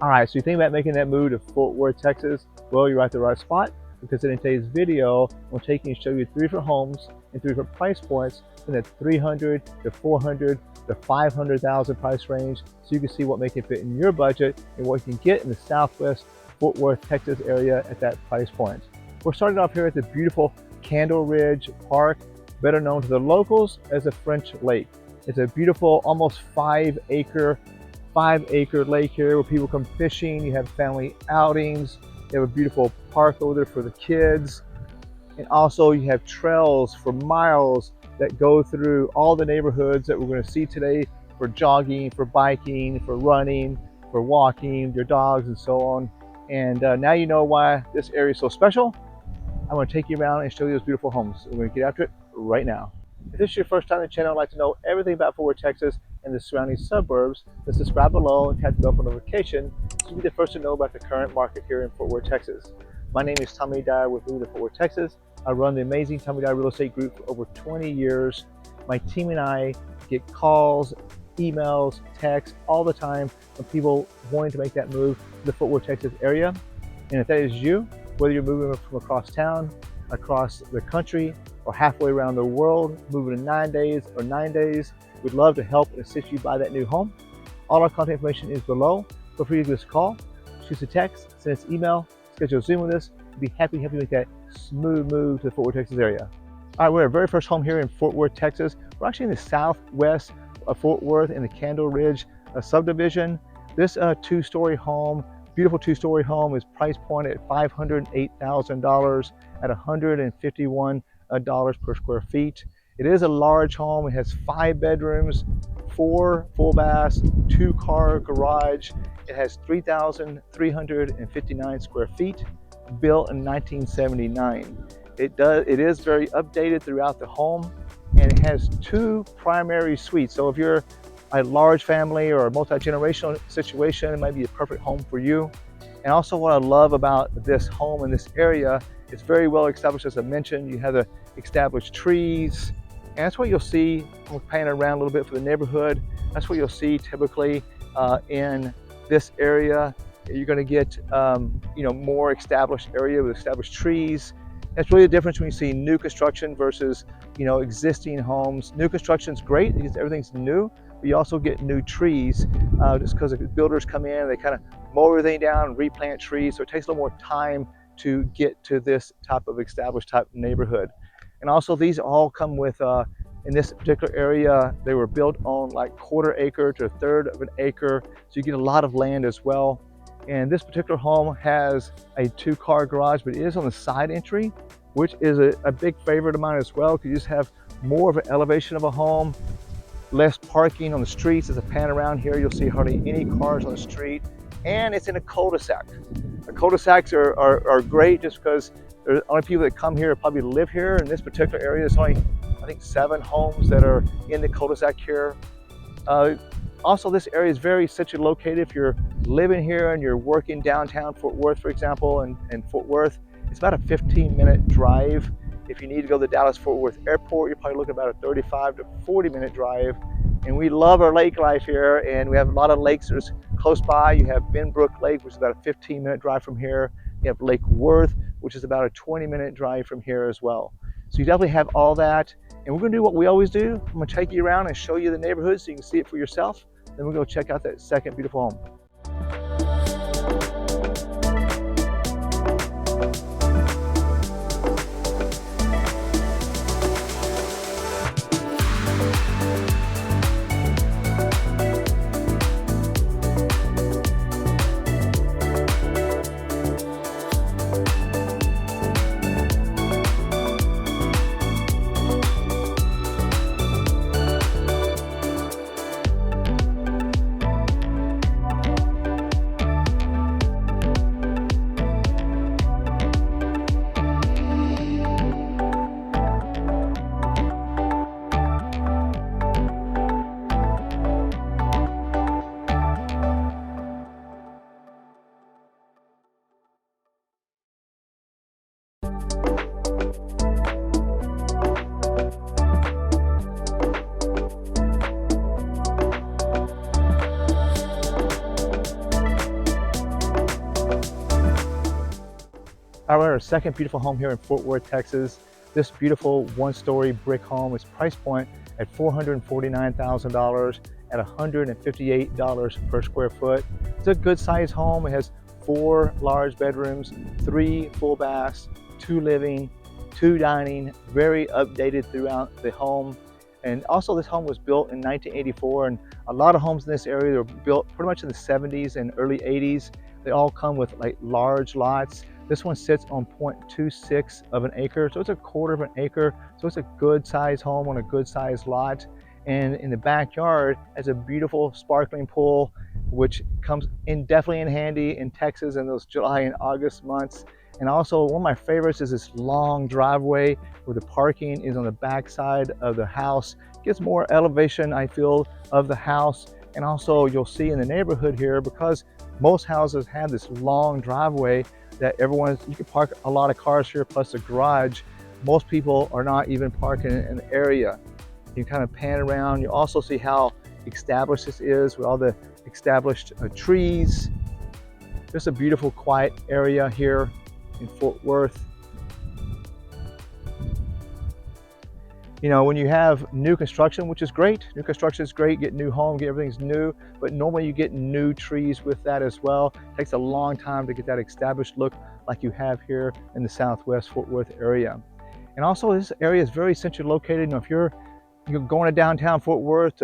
All right, so you think about making that move to Fort Worth, Texas? Well, you're at the right spot because in today's video, I'm taking you to show you 3 different homes and 3 different price points in the 300 to 400 to 500,000 price range, so you can see what make it fit in your budget and what you can get in the Southwest Fort Worth, Texas area at that price point. We're starting off here at the beautiful Candleridge Park, better known to the locals as the French Lake. It's a beautiful, almost 5-acre lake here where people come fishing. You have family outings. You have a beautiful park over there for the kids. And also you have trails for miles that go through all the neighborhoods that we're going to see today for jogging, for biking, for running, for walking, your dogs and so on. And now you know why this area is so special. I'm going to take you around and show you those beautiful homes. We're going to get after it right now. If this is your first time on the channel, I'd like to know everything about Fort Worth, Texas and the surrounding suburbs, then subscribe below and tap the bell for notification so you'll be the first to know about the current market here in Fort Worth, Texas. My name is Tommy Dyer with Realtor Fort Worth, Texas. I run the amazing Tommy Dyer Real Estate Group for over 20 years. My team and I get calls, emails, texts all the time from people wanting to make that move to the Fort Worth, Texas area. And if that is you, whether you're moving from across town, across the country, or halfway around the world, moving in 9 days or 9 days, we'd love to help and assist you buy that new home. All our contact information is below. Feel free to give us a call, shoot us a text, send us an email, schedule a Zoom with us. We'd be happy to help you make that smooth move to the Fort Worth, Texas area. All right, we're our very first home here in Fort Worth, Texas. We're actually in the southwest of Fort Worth in the Candleridge subdivision. This 2-story home, beautiful 2-story home, is price pointed at $508,000 at $151 per square feet. It is a large home. It has 5 bedrooms, 4 full baths, 2-car garage. It has 3,359 square feet, built in 1979. It is very updated throughout the home, and it has 2 primary suites. So if you're a large family or a multi-generational situation, it might be a perfect home for you. And also what I love about this home in this area, it's very well established. As I mentioned, you have the established trees, and that's what you'll see. I'm panning around a little bit for the neighborhood. That's what you'll see typically in this area. You're going to get more established area with established trees. That's really the difference when you see new construction versus existing homes. New construction is great because everything's new, but you also get new trees just because the builders come in, they kind of mow everything down and replant trees, so it takes a little more time to get to this type of established type neighborhood. And also these all come with in this particular area, they were built on like 1/4 acre to 1/3 of an acre, so you get a lot of land as well. And this particular home has a 2-car garage, but it is on the side entry, which is a big favorite of mine as well, because you just have more of an elevation of a home, less parking on the streets. As I pan around here, you'll see hardly any cars on the street, and it's in a cul-de-sac. The cul-de-sacs are great just because the only people that come here probably live here. In this particular area, there's only, I think, 7 homes that are in the cul-de-sac here. Also, this area is very centrally located. If you're living here and you're working downtown Fort Worth, for example, and Fort Worth, it's about a 15-minute drive. If you need to go to the Dallas-Fort Worth Airport, you're probably looking about a 35 to 40-minute drive. And we love our lake life here, and we have a lot of lakes that are close by. You have Benbrook Lake, which is about a 15-minute drive from here. You have Lake Worth, which is about a 20-minute drive from here as well. So you definitely have all that. And we're going to do what we always do. I'm going to take you around and show you the neighborhood so you can see it for yourself. Then we'll go check out that second beautiful home. Our second beautiful home here in Fort Worth, Texas. This beautiful one-story brick home is price point at $449,000 at $158 per square foot. It's a good sized home. It has 4 large bedrooms, 3 full baths, 2 living, 2 dining, very updated throughout the home. And also this home was built in 1984, and a lot of homes in this area were built pretty much in the 70s and early 80s. They all come with like large lots. This one sits on 0.26 of an acre, so it's a quarter of an acre. So it's a good size home on a good size lot. And in the backyard has a beautiful sparkling pool, which comes in definitely in handy in Texas in those July and August months. And also one of my favorites is this long driveway where the parking is on the back side of the house. Gives more elevation, I feel, of the house. And also you'll see in the neighborhood here, because most houses have this long driveway that you can park a lot of cars here plus a garage. Most people are not even parking in the area. You kind of pan around. You also see how established this is with all the established trees. Just a beautiful quiet area here in Fort Worth. You know, when you have new construction, which is great, new construction is great, get new home, get everything's new, but normally you get new trees with that as well. It takes a long time to get that established look like you have here in the Southwest Fort Worth area. And also this area is very centrally located. You know, if you're going to downtown Fort Worth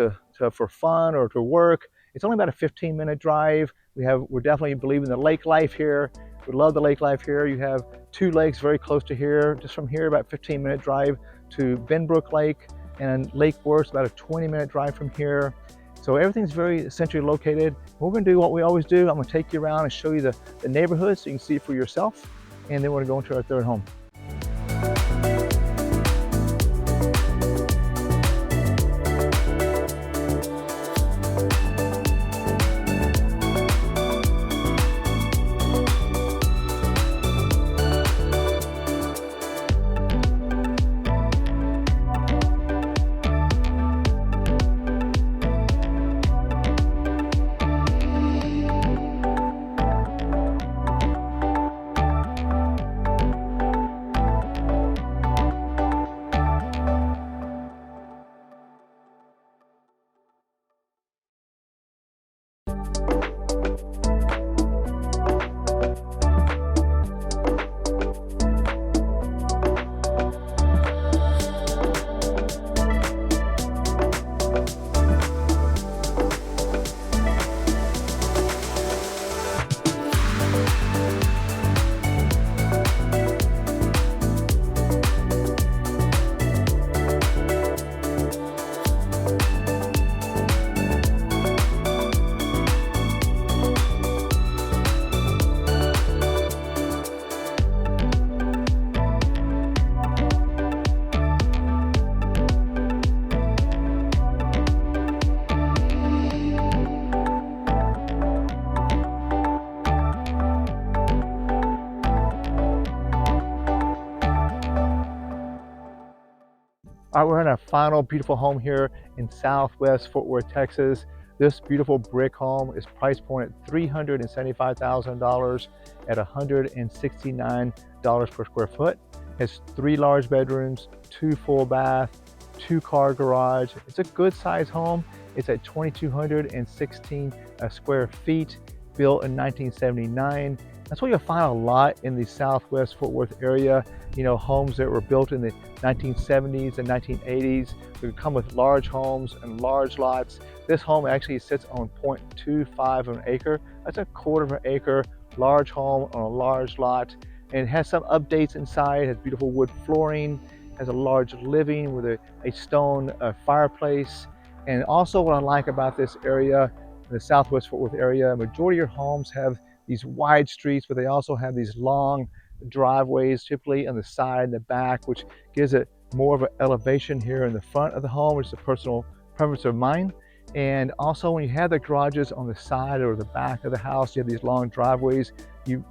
for fun or to work, it's only about a 15-minute drive. We're definitely believing the lake life here. We love the lake life here. You have 2 lakes very close to here. Just from here, about 15-minute drive to Benbrook Lake, and Lake Worth, about a 20-minute drive from here. So everything's very centrally located. We're gonna do what we always do. I'm gonna take you around and show you the neighborhood so you can see it for yourself. And then we're gonna go into our third home. All right, we're in our final beautiful home here in Southwest Fort Worth, Texas. This beautiful brick home is price point at $375,000 at $169 per square foot. It has 3 large bedrooms, 2 full bath, 2-car garage. It's a good size home. It's at 2,216 square feet, built in 1979. That's what you'll find a lot in the Southwest Fort Worth area. You know, homes that were built in the 1970s and 1980s. They come with large homes and large lots. This home actually sits on 0.25 of an acre. That's a quarter of an acre, large home on a large lot. And it has some updates inside. It has beautiful wood flooring, has a large living with a stone fireplace. And also what I like about this area, the Southwest Fort Worth area, majority of your homes have these wide streets, but they also have these long driveways, typically on the side and the back, which gives it more of an elevation here in the front of the home, which is a personal preference of mine. And also when you have the garages on the side or the back of the house, you have these long driveways. You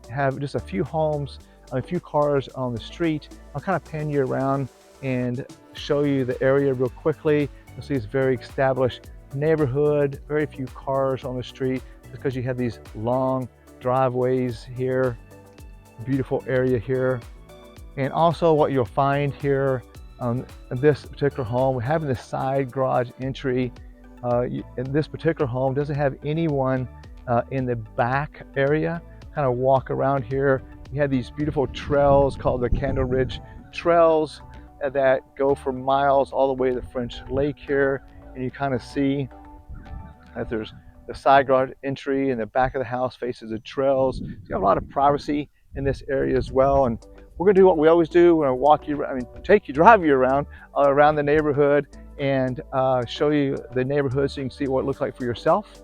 have just a few homes, a few cars on the street. I'll kind of pan you around and show you the area real quickly. You'll see it's a very established neighborhood, very few cars on the street because you have these long driveways here. beautiful area here. And also what you'll find here in this particular home, we're having the side garage entry. In this particular home doesn't have anyone in the back area. Kind of walk around here. You have these beautiful trails called the Candleridge trails that go for miles all the way to the French Lake here. And you kind of see that there's the side garage entry, and the back of the house faces the trails. So you have a lot of privacy in this area as well. And we're gonna do what we always do. We're gonna walk you, drive you around the neighborhood and show you the neighborhood so you can see what it looks like for yourself.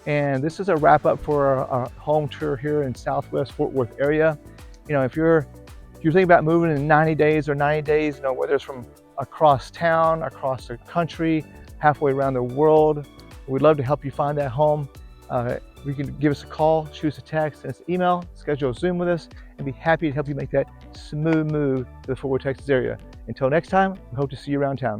And this is a wrap up for our home tour here in Southwest Fort Worth area. You know, if you're thinking about moving in 90 days, you know, whether it's from across town, across the country, halfway around the world, we'd love to help you find that home. You can give us a call, shoot us a text, send us an email, schedule a Zoom with us, and be happy to help you make that smooth move to the Fort Worth, Texas area. Until next time, we hope to see you around town.